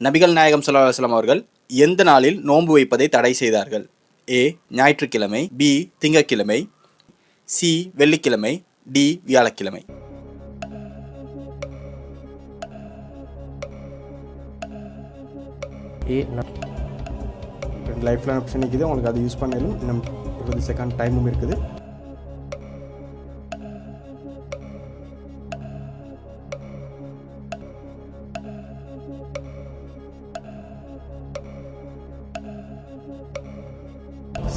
நபிகள் நாயகம் ஸல்லல்லாஹு அலைஹி வஸல்லம் அவர்கள் எந்த நாளில் நோன்பு வைப்பதை தடை செய்தார்கள்? ஏ ஞாயிற்றுக்கிழமை, பி திங்கட்கிழமை, சி வெள்ளிக்கிழமை, டி வியாழக்கிழமை. லைஃப் லைன் ஆப்ஷன் இருக்குது, உங்களுக்கு அதை யூஸ் பண்ணலும் இன்னும் 20 செகண்ட் டைமும் இருக்குது.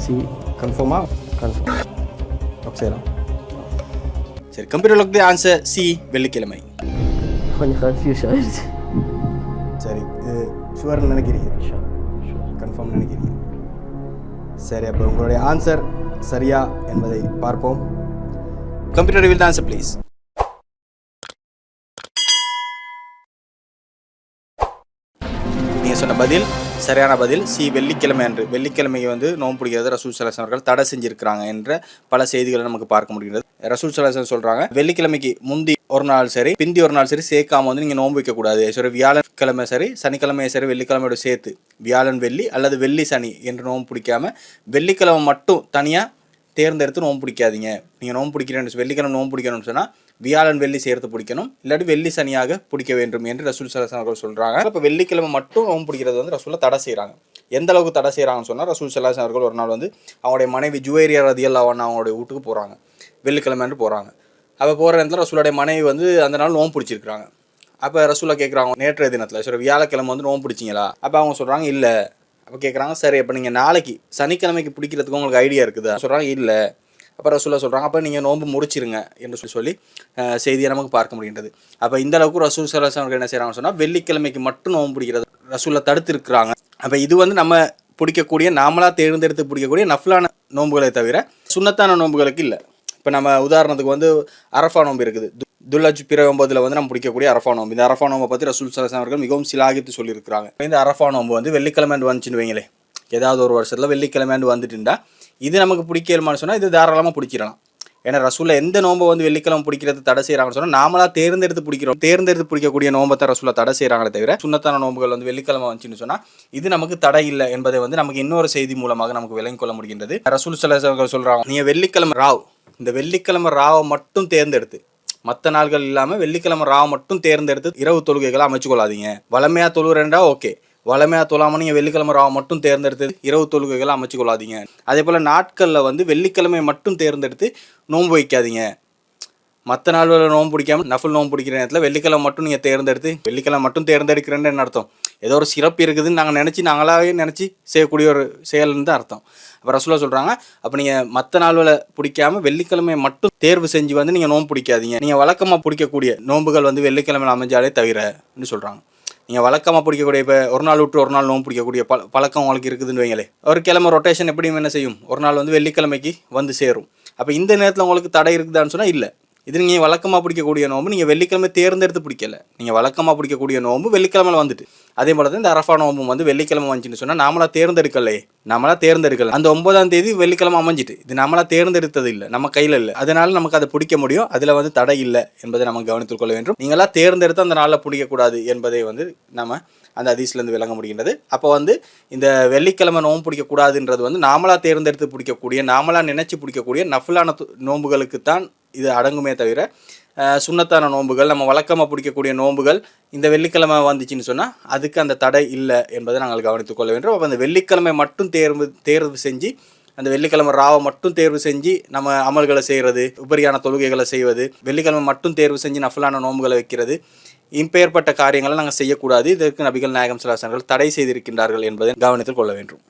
சி கன்ஃபார்மா? கன்ஃபார்ம். ஓகே செய்யலாம். சரி, computer lock the answer C வெள்ளிக்கிழமை. கொஞ்சம் கன்ஃபியூஸ் ஆயிடுச்சு. சரி, ஷுவர்னு நினைக்கிறீங்க? கன்ஃபார்ம் நினைக்கிறீங்க? சரி, அப்போ உங்களுடைய ஆன்சர் சரியா என்பதை பார்ப்போம். Computer reveal the answer please. நீங்கள் சொன்ன பதில் சரியான பதில் சி வெள்ளிக்கிழமை அன்று. வெள்ளிக்கிழமைக்கு வந்து நோன்பு பிடிக்கிறது ரசூல் ஸல்லல்லாஹு அலைஹி வஸல்லம் அவர்கள் தடை செஞ்சிருக்கிறாங்க என்ற பல செய்திகளை நமக்கு பார்க்க முடிகிறது. ரசூல் ஸல்லல்லாஹு அலைஹி வஸல்லம் சொல்கிறாங்க, வெள்ளிக்கிழமைக்கு முந்தி ஒரு நாள் சரி பிந்தி ஒரு நாள் சரி சேர்க்காம வந்து நீங்கள் நோன்பு வைக்கக்கூடாது. சரி, வியாழக்கிழமை சரி சனிக்கிழமை சரி வெள்ளிக்கிழமையோட சேர்த்து வியாழன் வெள்ளி அல்லது வெள்ளி சனி என்று நோன்பு பிடிக்காம வெள்ளிக்கிழமை மட்டும் தனியாக தேர்ந்தெடுத்து நோன்பு பிடிக்காதீங்க. நீங்கள் நோன்பு பிடிக்கிறேன்னு வெள்ளிக்கிழமை நோன்பு பிடிக்கணும்னு சொன்னால் வியாழன் வெள்ளி சேர்த்து பிடிக்கணும், இல்லாட்டி வெள்ளி சனியாக பிடிக்க வேண்டும் என்று ரசூல் ஸல்லல்லாஹு அலைஹி வஸல்லம் சொல்கிறாங்க. இப்போ வெள்ளிக்கிழமை மட்டும் நோன்பு பிடிக்கிறது வந்து ரசூலை தடை செய்கிறாங்க. எந்த அளவுக்கு தடை செய்கிறாங்கன்னு சொன்னால் ரசூல் ஸல்லல்லாஹு அலைஹி வஸல்லம் ஒரு நாள் வந்து அவங்களுடைய மனைவி ஜுவைரியா ரலியல்லாஹு அன்ஹா அவங்களுடைய வீட்டுக்கு போகிறாங்க. வெள்ளிக்கிழமைன்னு போகிறாங்க. அப்போ போகிற இடத்துல ரசூலுடைய மனைவி வந்து அந்த நாள் நோன்பு பிடிச்சிருக்கிறாங்க. அப்போ ரசூலை கேட்குறாங்க, நேற்றைய தினத்தில் சரி வியாழக்கிழமை வந்து நோன்பு பிடிச்சிங்களா? அப்போ அவங்க சொல்கிறாங்க இல்லை. அப்போ கேட்குறாங்க, சரி அப்போ நீங்கள் நாளைக்கு சனிக்கிழமைக்கு பிடிக்கிறதுக்கு உங்களுக்கு ஐடியா இருக்குதா? சொல்கிறாங்க இல்லை. அப்போ ரசூலா சொல்கிறாங்க, அப்போ நீங்கள் நோன்பு முடிச்சிருங்க என்று சொல்லி செய்தியை நமக்கு பார்க்க முடிகின்றது. அப்போ இந்த அளவுக்கு ரசூல் ஸல்லல்லாஹு அலைஹி வஸல்லம் என்ன செய்கிறாங்கன்னு சொன்னால் வெள்ளிக்கிழமைக்கு மட்டும் நோன்பு பிடிக்கிறது ரசூலை தடுத்திருக்கிறாங்க. அப்போ இது வந்து நம்ம பிடிக்கக்கூடிய நாமளாக தேர்ந்தெடுத்து பிடிக்கக்கூடிய நஃபிலான நோன்புகளை தவிர சுன்னத்தான நோன்புகளுக்கு இல்லை. இப்போ நம்ம உதாரணத்துக்கு வந்து அரஃபா நோன்பு இருக்குது. துல்ஹஜ் பிற 9 வந்து நம்ம பிடிக்கக்கூடிய அரஃபா நோன்பு. இந்த அரஃபா நோம்பை பற்றி ரசூல் ஸல்லல்லாஹு அலைஹி வஸல்லம் அவர்கள் மிகவும் சிலாகித்து சொல்லியிருக்கிறாங்க. இந்த அரஃபா நோன்பு வந்து வெள்ளிக்கிழமைண்டு வந்துச்சுன்னு வைங்களே, ஏதாவது ஒரு வருஷத்தில் வெள்ளிக்கிழமைண்டு வந்துட்டுண்டா இது நமக்கு பிடிக்கலுமான்னு சொன்னால் இது தாராளமாக பிடிச்சிடலாம். ஏன்னா ரசூலை எந்த நோம்பை வந்து வெள்ளிக்கிழமை பிடிக்கிறது தடை செய்கிறாங்கன்னு சொன்னால் நாமளாக தேர்ந்தெடுத்து பிடிக்கிறோம். தேர்ந்தெடுத்து பிடிக்கக்கூடிய நோம்பை தான் ரசூலை தடை செய்கிறாங்களே தவிர சுன்னத்தான நோம்புகள் வந்து வெள்ளிக்கிழமை வந்துச்சுன்னு சொன்னால் இது நமக்கு தடை இல்லை என்பதை வந்து நமக்கு இன்னொரு செய்தி மூலமாக நமக்கு விளங்கிக் கொள்ள முடிகின்றது. ரசூல் ஸல்லல்லாஹு அலைஹி வஸல்லம் சொல்கிறாங்க, நீங்கள் வெள்ளிக்கிழமை ராவ் இந்த வெள்ளிக்கிழமை ராவை மட்டும் தேர்ந்தெடுத்து மற்ற நாள்கள் இல்லாமல் வெள்ளிக்கிழமை ராவை மட்டும் தேர்ந்தெடுத்து இரவு தொழுகைகளை அமைச்சு கொள்ளாதீங்க. வளமையாக தொழுகிறேன்டா ஓகே, வளமையாக தொழாமல் நீங்கள் வெள்ளிக்கிழமை ராவை மட்டும் தேர்ந்தெடுத்து இரவு தொழுகைகளை அமைச்சு கொள்ளாதீங்க. அதே போல் நாட்களில் வந்து வெள்ளிக்கிழமை மட்டும் தேர்ந்தெடுத்து நோன்பு வைக்காதீங்க. மற்ற நாள்களில் நோன்பு பிடிக்காமல் நஃபில் நோன்பு பிடிக்கிற நேரத்தில் வெள்ளிக்கிழமை மட்டும் நீங்கள் தேர்ந்தெடுத்து வெள்ளிக்கிழமை மட்டும் தேர்ந்தெடுக்கிறேன்னு என்ன அர்த்தம்? ஏதோ ஒரு சிறப்பு இருக்குதுன்னு நாங்களாகவே நினச்சி செய்யக்கூடிய ஒரு செயல்னு தான் அர்த்தம். அப்போ ரசூலா சொல்கிறாங்க, அப்போ நீங்கள் மற்ற நாள்களை பிடிக்காமல் வெள்ளிக்கிழமை மட்டும் தேர்வு செஞ்சு வந்து நீங்கள் நோன்பு பிடிக்காதீங்க. நீங்கள் வழக்கமாக பிடிக்கக்கூடிய நோன்புகள் வந்து வெள்ளிக்கிழமையில் அமைஞ்சாலே தவிரன்னு சொல்கிறாங்க. நீங்கள் வழக்கமாக பிடிக்கக்கூடிய இப்போ ஒரு நாள் விட்டு ஒரு நாள் நோன்பு பிடிக்கக்கூடிய பழக்கம் உங்களுக்கு இருக்குதுன்னு வைங்களே, ஒரு கிழமை ரொட்டேஷன் எப்படியும் என்ன செய்யும், ஒரு நாள் வந்து வெள்ளிக்கிழமைக்கு வந்து சேரும். அப்போ இந்த நேரத்தில் உங்களுக்கு தடை இருக்குதான்னு சொன்னால் இல்லை. இது நீங்கள் வழக்கமாக பிடிக்கக்கூடிய நோம்பு நீங்கள் வெள்ளிக்கிழமை தேர்ந்தெடுத்து பிடிக்கல, நீங்கள் வழக்கமாக பிடிக்கக்கூடிய நோம்பு வெள்ளிக்கிழமையில் வந்துட்டு. அதே போல தான் இந்த அரஃபா நோம்பு வந்து வெள்ளிக்கிழமை வந்துச்சுன்னு சொன்னால் நாமளாக தேர்ந்தெடுக்கல. அந்த 9ஆம் தேதி வெள்ளிக்கிழமை அமைஞ்சிட்டு, இது நம்மளாக தேர்ந்தெடுத்தது இல்லை, நம்ம கையில் இல்லை. அதனால நமக்கு அதை பிடிக்க முடியும், அதில் வந்து தடை இல்லை என்பதை நம்ம கவனித்துக் கொள்ள வேண்டும். நீங்களாம் தேர்ந்தெடுத்து அந்த நாளில் பிடிக்கக்கூடாது என்பதை வந்து நம்ம அந்த ஹதீஸ்லேருந்து விளங்க முடிகின்றது. அப்போ வந்து இந்த வெள்ளிக்கிழமை நோம்பு பிடிக்கக்கூடாதுன்றது வந்து நாமளாக தேர்ந்தெடுத்து பிடிக்கக்கூடிய நாமளாக நினைச்சு பிடிக்கக்கூடிய நஃபிலான நோம்புகளுக்கு தான் இது அடங்குமே தவிர சுன்னத்தான நோன்புகள் நம்ம வழக்கமாக பிடிக்கக்கூடிய நோன்புகள் இந்த வெள்ளிக்கிழமை வந்துச்சுன்னு சொன்னால் அதுக்கு அந்த தடை இல்லை என்பதை நாங்கள் கவனித்துக் கொள்ள வேண்டும். அப்போ அந்த வெள்ளிக்கிழமை மட்டும் தேர்வு செஞ்சு அந்த வெள்ளிக்கிழமை ராவை மட்டும் தேர்வு செஞ்சு நம்ம அமல்களை செய்கிறது, உபரியான தொழுகைகளை செய்வது, வெள்ளிக்கிழமை மட்டும் தேர்வு செஞ்சு நஃபிலான நோன்புகளை வைக்கிறது, இப்பேற்பட்ட காரியங்களை நாங்கள் செய்யக்கூடாது. இதற்கு நபிகள் நாயகம் ஸல்லல்லாஹு அலைஹி வஸல்லம் தடை செய்திருக்கின்றார்கள் என்பதை கவனத்தில் கொள்ள வேண்டும்.